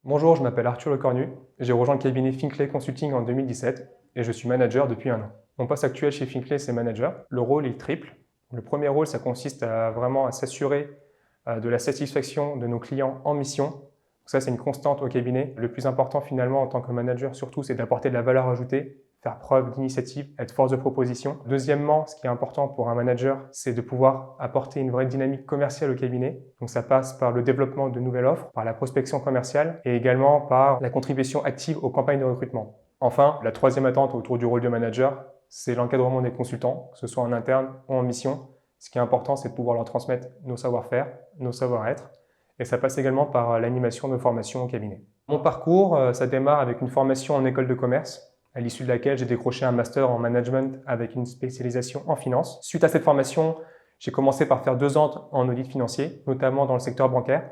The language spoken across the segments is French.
Bonjour, je m'appelle Arthur Lecornu, j'ai rejoint le cabinet Finclay Consulting en 2017 et je suis manager depuis 1 an. Mon poste actuel chez Finclay, c'est manager. Le rôle est triple. Le premier rôle, ça consiste à vraiment s'assurer de la satisfaction de nos clients en mission. Donc ça, c'est une constante au cabinet. Le plus important finalement en tant que manager, surtout, c'est d'apporter de la valeur ajoutée, faire preuve d'initiative, être force de proposition. Deuxièmement, ce qui est important pour un manager, c'est de pouvoir apporter une vraie dynamique commerciale au cabinet. Donc ça passe par le développement de nouvelles offres, par la prospection commerciale et également par la contribution active aux campagnes de recrutement. Enfin, la troisième attente autour du rôle de manager, c'est l'encadrement des consultants, que ce soit en interne ou en mission. Ce qui est important, c'est de pouvoir leur transmettre nos savoir-faire, nos savoir-être. Et ça passe également par l'animation de formations au cabinet. Mon parcours, ça démarre avec une formation en école de commerce, à l'issue de laquelle j'ai décroché un master en management avec une spécialisation en finance. Suite à cette formation, j'ai commencé par faire 2 ans en audit financier, notamment dans le secteur bancaire.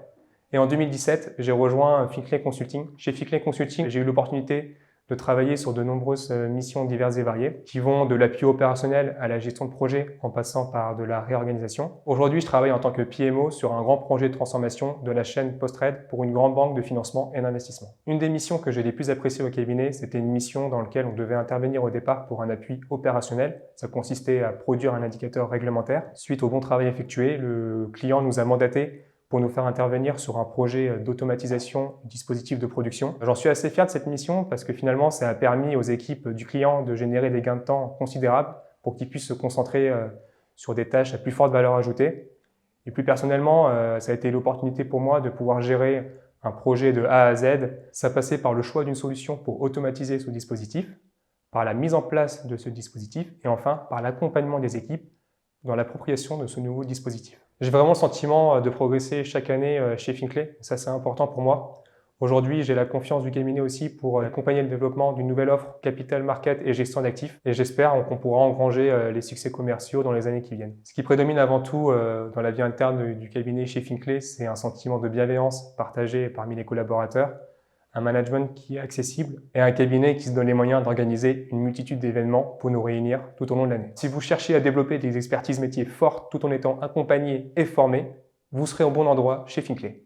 Et en 2017, j'ai rejoint Finclay Consulting. Chez Finclay Consulting, j'ai eu l'opportunité de travailler sur de nombreuses missions diverses et variées qui vont de l'appui opérationnel à la gestion de projet en passant par de la réorganisation. Aujourd'hui, je travaille en tant que PMO sur un grand projet de transformation de la chaîne Post-Trade pour une grande banque de financement et d'investissement. Une des missions que j'ai les plus appréciées au cabinet, c'était une mission dans laquelle on devait intervenir au départ pour un appui opérationnel. Ça consistait à produire un indicateur réglementaire. Suite au bon travail effectué, le client nous a mandaté pour nous faire intervenir sur un projet d'automatisation du dispositif de production. J'en suis assez fier de cette mission parce que finalement, ça a permis aux équipes du client de générer des gains de temps considérables pour qu'ils puissent se concentrer sur des tâches à plus forte valeur ajoutée. Et plus personnellement, ça a été l'opportunité pour moi de pouvoir gérer un projet de A à Z. Ça passait par le choix d'une solution pour automatiser ce dispositif, par la mise en place de ce dispositif et enfin par l'accompagnement des équipes dans l'appropriation de ce nouveau dispositif. J'ai vraiment le sentiment de progresser chaque année chez Finclay, ça c'est important pour moi. Aujourd'hui, j'ai la confiance du cabinet aussi pour accompagner le développement d'une nouvelle offre capital market et gestion d'actifs et j'espère qu'on pourra engranger les succès commerciaux dans les années qui viennent. Ce qui prédomine avant tout dans la vie interne du cabinet chez Finclay, c'est un sentiment de bienveillance partagé parmi les collaborateurs, un management qui est accessible et un cabinet qui se donne les moyens d'organiser une multitude d'événements pour nous réunir tout au long de l'année. Si vous cherchez à développer des expertises métiers fortes tout en étant accompagné et formé, vous serez au bon endroit chez Finclay.